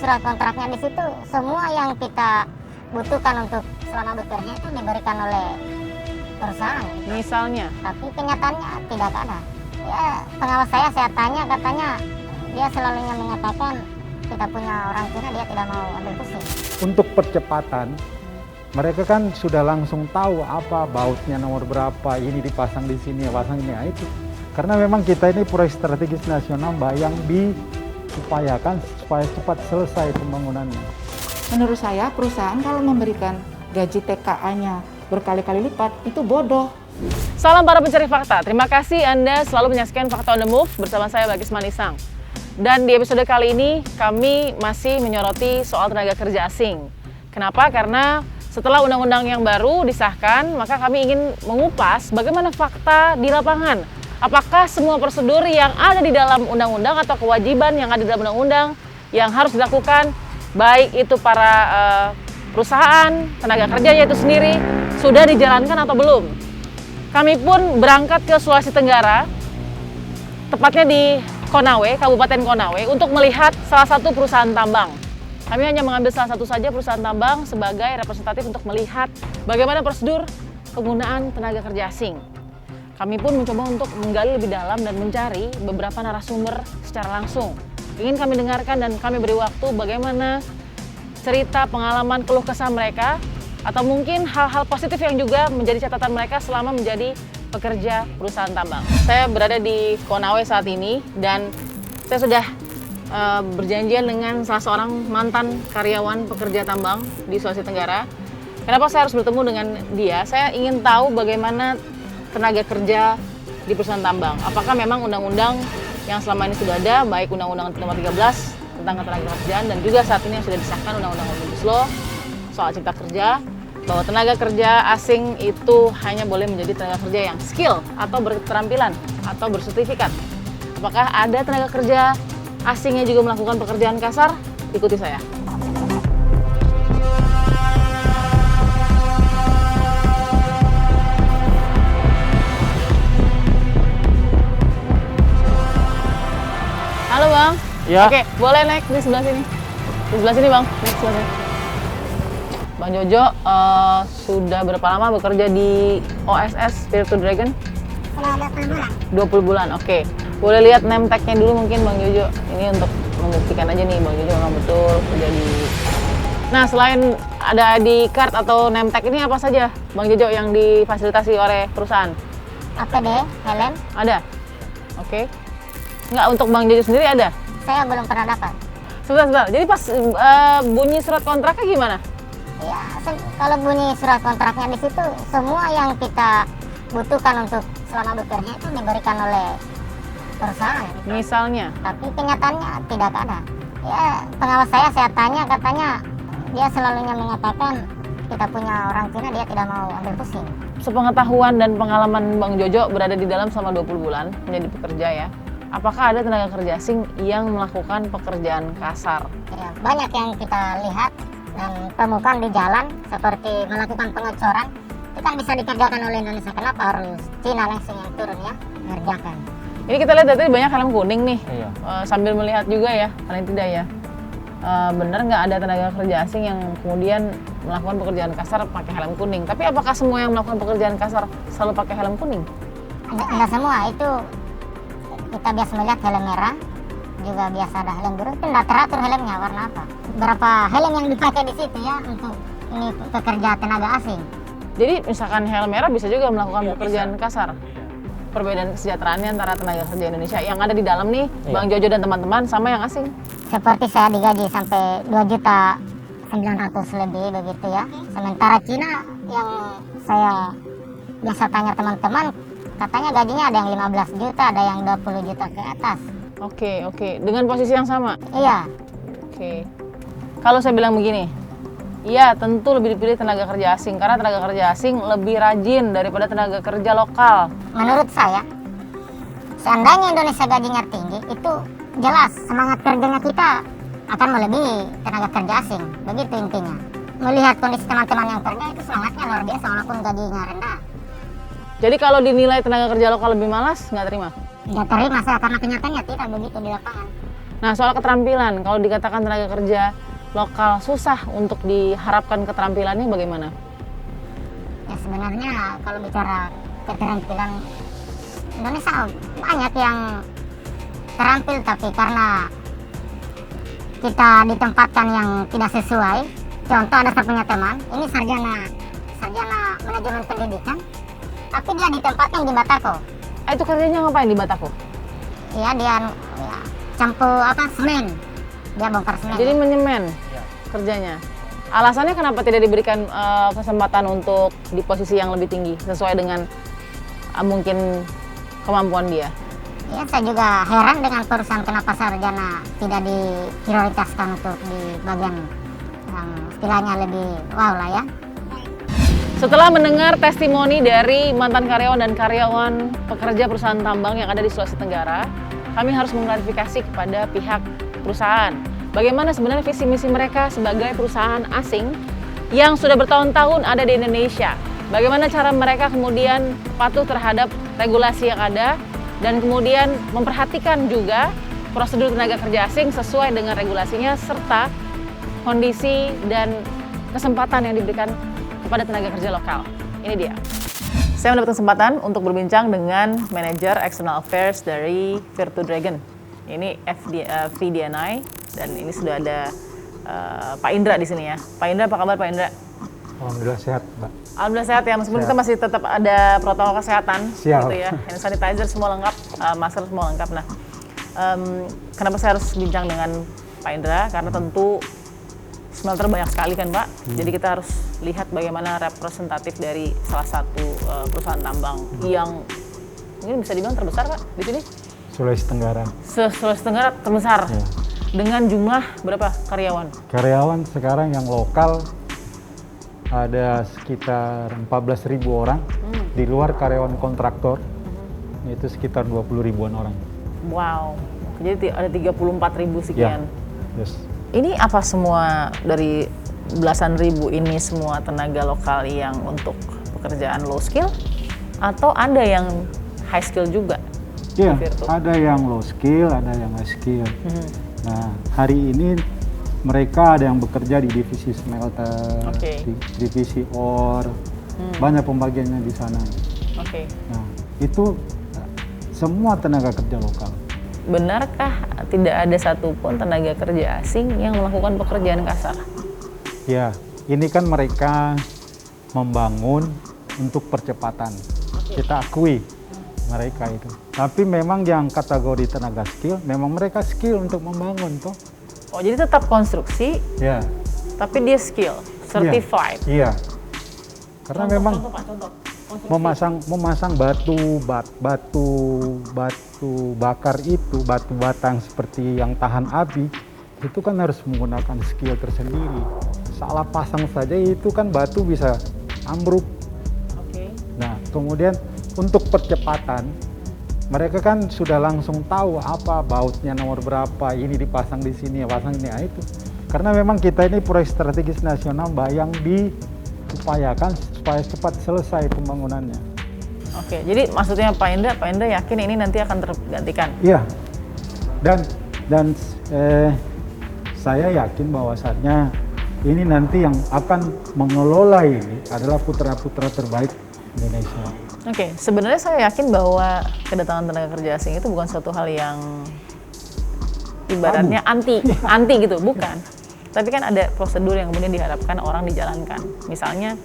surat kontraknya di situ semua yang kita butuhkan untuk selama bekerja itu diberikan oleh perusahaan. Misalnya? Tapi kenyataannya tidak ada. Ya, pengawas saya tanya, katanya dia selalunya mengatakan kita punya orang Cina, dia tidak mau ambil pusing. Untuk percepatan, mereka kan sudah langsung tahu apa bautnya nomor berapa, ini dipasang di sini, pasang ini, nah, itu. Karena memang kita ini proyek strategis nasional yang diupayakan supaya cepat selesai pembangunannya. Menurut saya perusahaan kalau memberikan gaji TKA-nya berkali-kali lipat itu bodoh. Salam para pencari fakta, terima kasih Anda selalu menyaksikan Fakta on the Move bersama saya Bagus Manisang. Dan di episode kali ini kami masih menyoroti soal tenaga kerja asing. Kenapa? Karena setelah undang-undang yang baru disahkan, maka kami ingin mengupas bagaimana fakta di lapangan. Apakah semua prosedur yang ada di dalam undang-undang atau kewajiban yang ada di dalam undang-undang yang harus dilakukan, baik itu para perusahaan, tenaga kerjanya itu sendiri, sudah dijalankan atau belum? Kami pun berangkat ke Sulawesi Tenggara, tepatnya di Konawe, Kabupaten Konawe, untuk melihat salah satu perusahaan tambang. Kami hanya mengambil salah satu saja perusahaan tambang sebagai representatif untuk melihat bagaimana prosedur penggunaan tenaga kerja asing. Kami pun mencoba untuk menggali lebih dalam dan mencari beberapa narasumber secara langsung. Ingin kami dengarkan dan kami beri waktu bagaimana cerita pengalaman keluh kesah mereka, atau mungkin hal-hal positif yang juga menjadi catatan mereka selama menjadi pekerja perusahaan tambang. Saya berada di Konawe saat ini dan saya sudah berjanjian dengan salah seorang mantan karyawan pekerja tambang di Sulawesi Tenggara. Kenapa saya harus bertemu dengan dia? Saya ingin tahu bagaimana tenaga kerja di perusahaan tambang. Apakah memang undang-undang yang selama ini sudah ada, baik Undang-Undang Nomor 13 tentang ketenagakerjaan dan juga saat ini yang sudah disahkan Undang-Undang Omnibus Law soal cipta kerja, bahwa tenaga kerja asing itu hanya boleh menjadi tenaga kerja yang skill atau berketerampilan atau bersertifikat. Apakah ada tenaga kerja asing yang juga melakukan pekerjaan kasar? Ikuti saya. Halo Bang. Ya. Oke, boleh naik di sebelah sini. Di sebelah sini Bang, naik sebelah sini. Bang Jojo sudah berapa lama bekerja di OSS Spirit to Dragon? Sudah 20 bulan. 20 bulan, oke. Boleh lihat name tag-nya dulu mungkin Bang Jojo. Ini untuk membuktikan aja nih Bang Jojo memang betul kerja di... Nah, selain ada ID card atau name tag ini apa saja Bang Jojo yang difasilitasi oleh perusahaan? APD, helm, Ada? Oke. Nggak, untuk Bang Jojo sendiri ada? saya belum pernah dapat. Sebentar. Jadi pas bunyi surat kontraknya gimana? Ya, kalau bunyi surat kontraknya di situ semua yang kita butuhkan untuk selama bekerja itu diberikan oleh perusahaan. Misalnya? Tapi kenyataannya tidak ada. Ya, pengawas saya tanya, katanya dia selalunya mengatakan kita punya orang Cina, dia tidak mau ambil pusing. Sepengetahuan dan pengalaman Bang Jojo berada di dalam selama 20 bulan menjadi pekerja ya. Apakah ada tenaga kerja asing yang melakukan pekerjaan kasar? Ya, banyak yang kita lihat dan temukan di jalan seperti melakukan pengecoran. Itu kan bisa dikerjakan oleh Indonesia. Kenapa harus Cina langsung yang turun ya mengerjakan? Ini kita lihat tadi banyak helm kuning nih. Iya. Sambil melihat juga ya, paling tidak ya. Benar nggak ada tenaga kerja asing yang kemudian melakukan pekerjaan kasar pakai helm kuning? Tapi apakah semua yang melakukan pekerjaan kasar selalu pakai helm kuning? Enggak semua, itu kita biasa melihat helm merah, juga biasa ada helm biru, itu nggak teratur helmnya warna apa. Berapa helm yang dipakai di situ ya untuk ini pekerja tenaga asing. Jadi misalkan helm merah bisa juga melakukan pekerjaan kasar. Perbedaan kesejahteraannya antara tenaga kerja Indonesia yang ada di dalam nih, Bang Jojo dan teman-teman, sama yang asing. Seperti saya digaji sampai 2.900.000 lebih begitu ya. Sementara Cina yang saya biasa tanya teman-teman, katanya gajinya ada yang 15 juta, ada yang 20 juta ke atas. Oke. Dengan posisi yang sama? Iya. Oke. Kalau saya bilang begini, iya tentu lebih dipilih tenaga kerja asing karena tenaga kerja asing lebih rajin daripada tenaga kerja lokal. Menurut saya, seandainya Indonesia gajinya tinggi, itu jelas semangat kerjanya kita akan melebihi tenaga kerja asing. Begitu intinya. Melihat kondisi teman-teman yang kerja itu semangatnya luar biasa walaupun gajinya rendah. Jadi kalau dinilai tenaga kerja lokal lebih malas, nggak terima? Nggak terima saya karena kenyataannya tidak begitu di lapangan. Nah, soal keterampilan, kalau dikatakan tenaga kerja lokal susah untuk diharapkan keterampilannya bagaimana? Ya sebenarnya kalau bicara keterampilan, Indonesia banyak yang terampil, tapi karena kita ditempatkan yang tidak sesuai. Contoh, ada saya punya teman, ini sarjana manajemen pendidikan, tapi dia ditempatkan di Batako. Itu kerjanya ngapain di Batako? Iya, dia campur semen. Dia bongkar semen. Jadi menyemen kerjanya. Alasannya kenapa tidak diberikan kesempatan untuk di posisi yang lebih tinggi sesuai dengan mungkin kemampuan dia? Ya, saya juga heran dengan perusahaan kenapa sarjana tidak diprioritaskan untuk di bagian yang istilahnya lebih wow lah ya. Setelah mendengar testimoni dari mantan karyawan dan karyawan pekerja perusahaan tambang yang ada di Sulawesi Tenggara, kami harus mengklarifikasi kepada pihak perusahaan bagaimana sebenarnya visi misi mereka sebagai perusahaan asing yang sudah bertahun-tahun ada di Indonesia. Bagaimana cara mereka kemudian patuh terhadap regulasi yang ada dan kemudian memperhatikan juga prosedur tenaga kerja asing sesuai dengan regulasinya serta kondisi dan kesempatan yang diberikan kepada tenaga kerja lokal. Ini dia. Saya mendapat kesempatan untuk berbincang dengan manajer External Affairs dari Virtu Dragon. Ini VDNI dan ini sudah ada Pak Indra di sini ya. Pak Indra, apa kabar Pak Indra? Alhamdulillah sehat, Mbak. Alhamdulillah sehat ya, meskipun kita masih tetap ada protokol kesehatan. Siap. Gitu ya. Hand sanitizer semua lengkap, masker semua lengkap. Nah, kenapa saya harus bincang dengan Pak Indra? Karena tentu smelter banyak sekali kan Pak, jadi kita harus lihat bagaimana representatif dari salah satu perusahaan tambang yang mungkin bisa dibilang terbesar Pak di sini? Sulawesi Tenggara. Sulawesi Tenggara terbesar. Ya. Dengan jumlah berapa karyawan? Karyawan sekarang yang lokal ada sekitar 14.000 orang, di luar karyawan kontraktor itu sekitar 20 ribuan orang. Wow, jadi ada 34.000 sekian. Ya. Yes. Ini apa semua dari belasan ribu ini semua tenaga lokal yang untuk pekerjaan low skill atau ada yang high skill juga? Iya, ada yang low skill, ada yang high skill. Nah, hari ini mereka ada yang bekerja di divisi smelter, di divisi ore, banyak pembagiannya di sana. Nah, itu semua tenaga kerja lokal. Benarkah tidak ada satupun tenaga kerja asing yang melakukan pekerjaan kasar? Ya, ini kan mereka membangun untuk percepatan. Kita akui mereka itu. Tapi memang yang kategori tenaga skill, memang mereka skill untuk membangun toh. Oh, jadi tetap konstruksi, Ya. tapi dia skill, certified. Iya. Karena memang memasang batu bakar itu, batu batang seperti yang tahan api, itu kan harus menggunakan skill tersendiri. Salah pasang saja itu kan batu bisa ambruk. Nah, kemudian untuk percepatan, mereka kan sudah langsung tahu apa bautnya nomor berapa, ini dipasang di sini, pasang ini, nah itu. Karena memang kita ini proyek strategis nasional yang diupayakan supaya cepat selesai pembangunannya. Oke, jadi maksudnya Pak Indra yakin ini nanti akan tergantikan? Iya, dan saya yakin bahwasannya ini nanti yang akan mengelola ini adalah putra-putra terbaik Indonesia. Oke, sebenarnya saya yakin bahwa kedatangan tenaga kerja asing itu bukan suatu hal yang ibaratnya anti gitu, bukan. Tapi kan ada prosedur yang kemudian diharapkan orang dijalankan. Misalnya,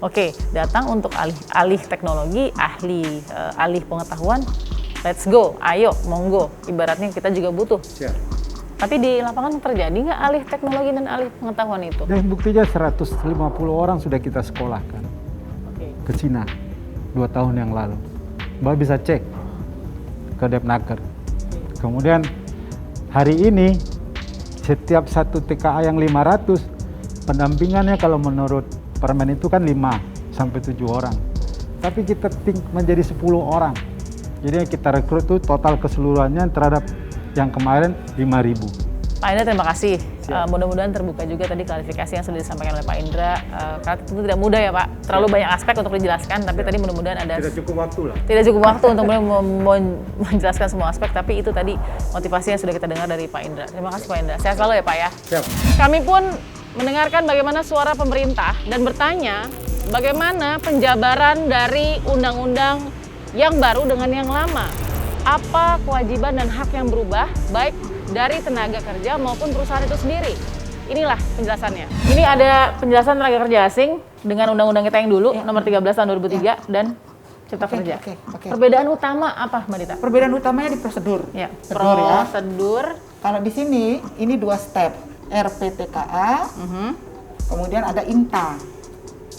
oke, datang untuk alih teknologi, alih pengetahuan, let's go, ayo, monggo. Ibaratnya kita juga butuh. Siap. Tapi di lapangan terjadi nggak alih teknologi dan alih pengetahuan itu? Dan buktinya 150 orang sudah kita sekolahkan ke Cina 2 tahun yang lalu. Mbak bisa cek ke Depnaker. Kemudian hari ini setiap satu TKA yang 500, pendampingannya kalau menurut permen itu kan 5 sampai 7 orang. Tapi kita menjadi 10 orang. Jadi kita rekrut itu total keseluruhannya terhadap yang kemarin 5.000. Pak Indra, terima kasih Mudah-mudahan terbuka juga tadi klarifikasi yang sudah disampaikan oleh Pak Indra. Karena itu tidak mudah ya Pak, terlalu banyak aspek untuk dijelaskan, tapi tadi mudah-mudahan ada Tidak cukup waktu lah. tidak cukup waktu untuk menjelaskan semua aspek, tapi itu tadi motivasi yang sudah kita dengar dari Pak Indra. Terima kasih Pak Indra. Sehat selalu ya Pak ya. Siap. Kami pun mendengarkan bagaimana suara pemerintah dan bertanya bagaimana penjabaran dari undang-undang yang baru dengan yang lama. Apa kewajiban dan hak yang berubah baik dari tenaga kerja maupun perusahaan itu sendiri. Inilah penjelasannya. Ini ada penjelasan tenaga kerja asing dengan undang-undang kita yang dulu nomor 13 tahun 2003 dan Cipta Kerja. Oke. Perbedaan utama apa Mbak Dita? Perbedaan utamanya di prosedur. Ya, Prosedur ya. prosedur. Kalau di sini ini 2 step, RPTKA, kemudian ada INTA.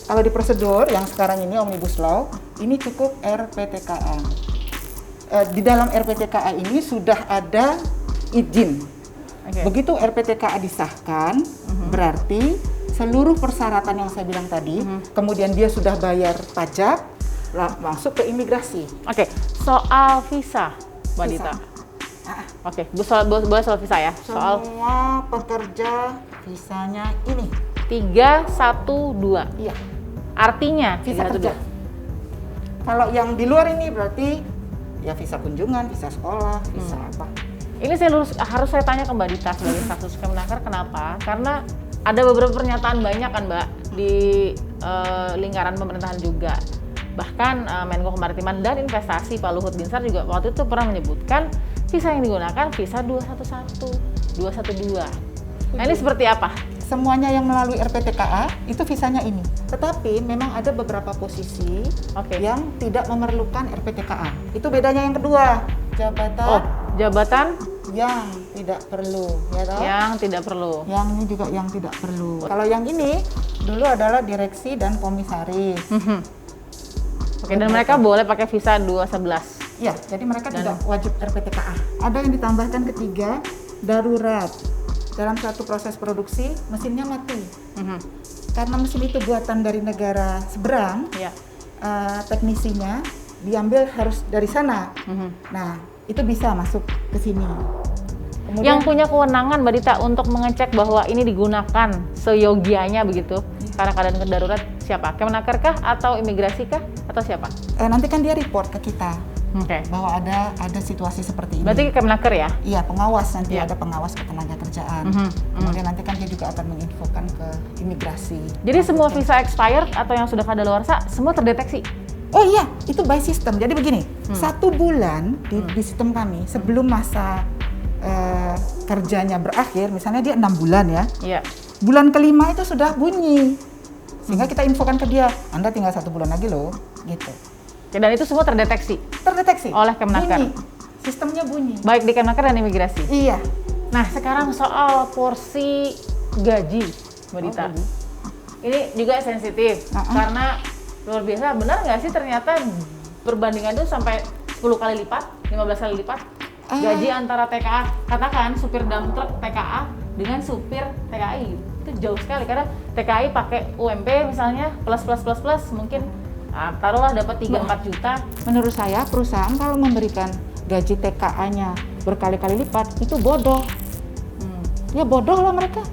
Kalau di prosedur yang sekarang ini Omnibus Law, ini cukup RPTKA. Di dalam RPTKA ini sudah ada izin. Oke. Begitu RPTKA disahkan, berarti seluruh persyaratan yang saya bilang tadi, kemudian dia sudah bayar pajak, masuk ke imigrasi. Oke, soal visa, Mbak Visa. Dita. Oke, boleh soal visa ya. Soal Semua pekerja visanya ini. 312. Iya, Artinya visa 312. kerja. Kalau yang di luar ini berarti ya visa kunjungan, visa sekolah, visa apa. Ini harus saya tanya ke Mbak Dita sebagai staf khusus Kemenaker, kenapa? Karena ada beberapa pernyataan banyak kan Mbak di lingkaran pemerintahan juga. Bahkan Menko Kemaritiman dan Investasi Pak Luhut Binsar juga waktu itu pernah menyebutkan visa yang digunakan visa 211, 212. Nah ini seperti apa? Semuanya yang melalui RPTKA itu visanya ini. Tetapi memang ada beberapa posisi Oke. yang tidak memerlukan RPTKA. Itu bedanya yang kedua. Jabatan Oh, jabatan yang tidak perlu, ya toh? yang tidak perlu. Yang ini juga yang tidak perlu. Kalau yang ini dulu adalah direksi dan komisaris. Oke, dan mereka boleh pakai visa 211. Ya, jadi mereka tidak wajib RPTKA. Ada yang ditambahkan ketiga, darurat. Dalam suatu proses produksi, mesinnya mati. Karena mesin itu buatan dari negara seberang, Ya. teknisinya diambil harus dari sana. Nah, itu bisa masuk ke sini. Kemudian, Yang punya kewenangan Mbak Dita untuk mengecek bahwa ini digunakan seyogianya begitu karena keadaan darurat siapa? Kemenaker kah atau imigrasi kah atau siapa? nanti kan dia report ke kita Oke. bahwa ada situasi seperti ini. Berarti Kemenaker ya? Iya, pengawas nanti Iya. ada pengawas ketenaga kerjaan. Kemudian nanti kan dia juga akan menginfokan ke imigrasi. Jadi semua visa expired atau yang sudah kadaluarsa semua terdeteksi? Oh iya, itu by system. Jadi begini, 1 bulan di sistem kami sebelum masa kerjanya berakhir, misalnya dia 6 bulan ya, Iya. bulan kelima itu sudah bunyi, sehingga kita infokan ke dia, Anda tinggal 1 bulan lagi loh, gitu. Oke, dan itu semua terdeteksi Terdeteksi oleh Kemenaker? bunyi. Sistemnya bunyi. Baik di Kemenaker dan imigrasi? Iya. Nah, sekarang soal porsi gaji, Mbak Dita. gaji. Ini juga sensitif karena luar biasa. Benar nggak sih ternyata perbandingan itu sampai 10 kali lipat, 15 kali lipat gaji antara TKA, katakan supir dump truck TKA dengan supir TKI itu jauh sekali karena TKI pakai UMP misalnya plus mungkin taruhlah dapat 3-4 juta. Menurut saya perusahaan kalau memberikan gaji TKA-nya berkali-kali lipat itu bodoh. Ya bodoh lah mereka.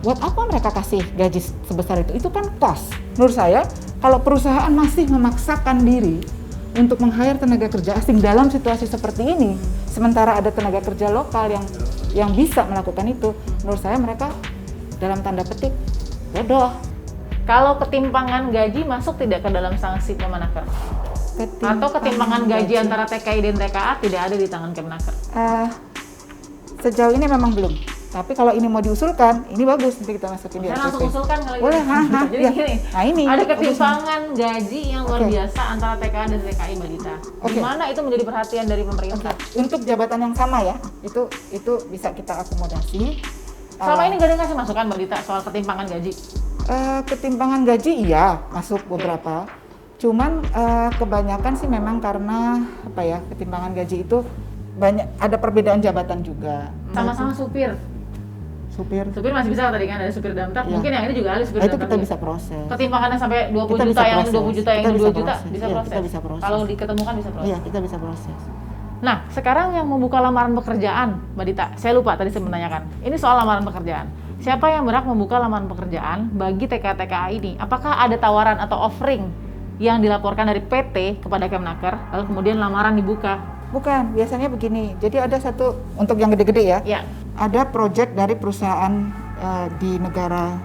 Buat apa mereka kasih gaji sebesar itu? Itu kan cost. Menurut saya kalau perusahaan masih memaksakan diri untuk meng-hire tenaga kerja asing dalam situasi seperti ini, sementara ada tenaga kerja lokal yang bisa melakukan itu, menurut saya mereka dalam tanda petik bodoh. Kalau ketimpangan gaji masuk tidak ke dalam sanksi Kemenaker? Atau ketimpangan gaji antara TKI dan TKA tidak ada di tangan Kemenaker? Sejauh ini memang belum. Tapi kalau ini mau diusulkan, ini bagus nanti kita masukin di Saya RPP. langsung usulkan kalau Boleh, gitu. Jadi ya. gini, Nah, ini ada bagus ketimpangan gaji yang luar Oke. biasa antara TKA dan TKI Mbak Dita. Oke. Gimana itu menjadi perhatian dari pemerintah? Untuk jabatan yang sama ya, itu bisa kita akomodasi. Selama ini nggak ada ngasih masukan Mbak Dita soal ketimpangan gaji? Ketimpangan gaji iya masuk beberapa. Cuman kebanyakan sih memang karena apa ya, ketimpangan gaji itu banyak ada perbedaan jabatan juga. Sama-sama supir. Supir. Supir masih bisa tadi kan ada supir dump truck. Iya. Mungkin yang ini juga ada supir Nah, itu dump kita truck. bisa proses. Ketimpangannya sampai 20 Kita juta, bisa yang proses. 20 juta, yang Kita 2 bisa juta proses. bisa Iya, proses. kita bisa proses. Kalau diketemukan bisa proses. Iya, kita bisa proses. Nah, sekarang yang membuka lamaran pekerjaan, Mbak Dita, saya lupa tadi saya menanyakan. Ini soal lamaran pekerjaan. Siapa yang berhak membuka lamaran pekerjaan bagi TKA-TKA ini? Apakah ada tawaran atau offering yang dilaporkan dari PT kepada Kemnaker, lalu kemudian lamaran dibuka? Bukan, biasanya begini. Jadi ada satu, untuk yang gede-gede ya, Ya, ada project dari perusahaan di negara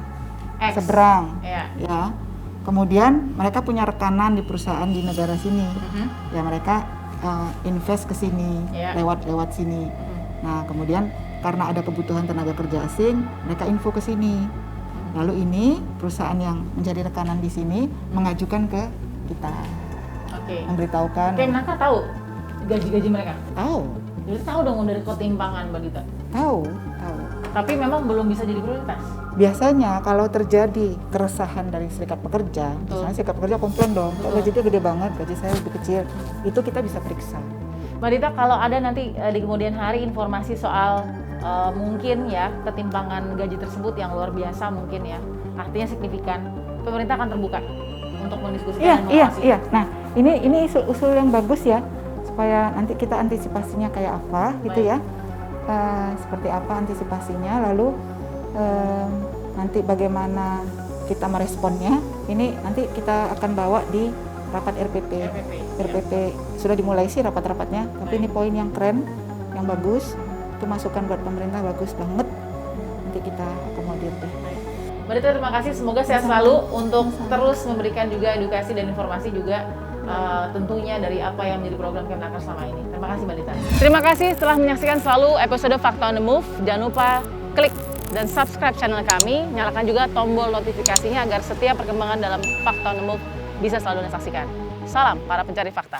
X. seberang. Ya. Ya. Kemudian mereka punya rekanan di perusahaan di negara sini. Ya mereka invest ke sini, Ya. lewat sini. Nah, kemudian karena ada kebutuhan tenaga kerja asing, mereka info ke sini. Lalu ini perusahaan yang menjadi rekanan di sini mengajukan ke kita, Oke. memberitahukan. Kemnaker tahu gaji-gaji mereka? Tahu, Jadi tahu dong dari ketimpangan, Mbak Dita. tahu. Tapi memang belum bisa jadi prioritas. Biasanya kalau terjadi keresahan dari serikat pekerja, Betul. misalnya serikat pekerja komplain dong, kok gajinya gede banget, gaji saya lebih kecil, itu kita bisa periksa. Mbak Dita, kalau ada nanti di kemudian hari informasi soal mungkin ya ketimpangan gaji tersebut yang luar biasa mungkin ya, artinya signifikan, pemerintah akan terbuka untuk mendiskusikan dan mengawasi. Iya. Nah, ini usul yang bagus ya, supaya nanti kita antisipasinya kayak apa gitu Baik. ya. Seperti apa antisipasinya, lalu nanti bagaimana kita meresponnya. Ini nanti kita akan bawa di rapat RPP. RPP sudah dimulai sih rapat-rapatnya, tapi ini poin yang keren, yang bagus. Itu masukan buat pemerintah bagus banget. Nanti kita akomodir deh. Mbak Dita, terima kasih. Semoga sehat selalu untuk terus memberikan juga edukasi dan informasi juga tentunya dari apa yang menjadi program Kemnaker selama ini. Terima kasih Mbak Dita. Terima kasih telah menyaksikan selalu episode Fakta on the Move. Jangan lupa klik dan subscribe channel kami. Nyalakan juga tombol notifikasinya agar setiap perkembangan dalam Fakta on the Move bisa selalu Anda saksikan. Salam para pencari fakta.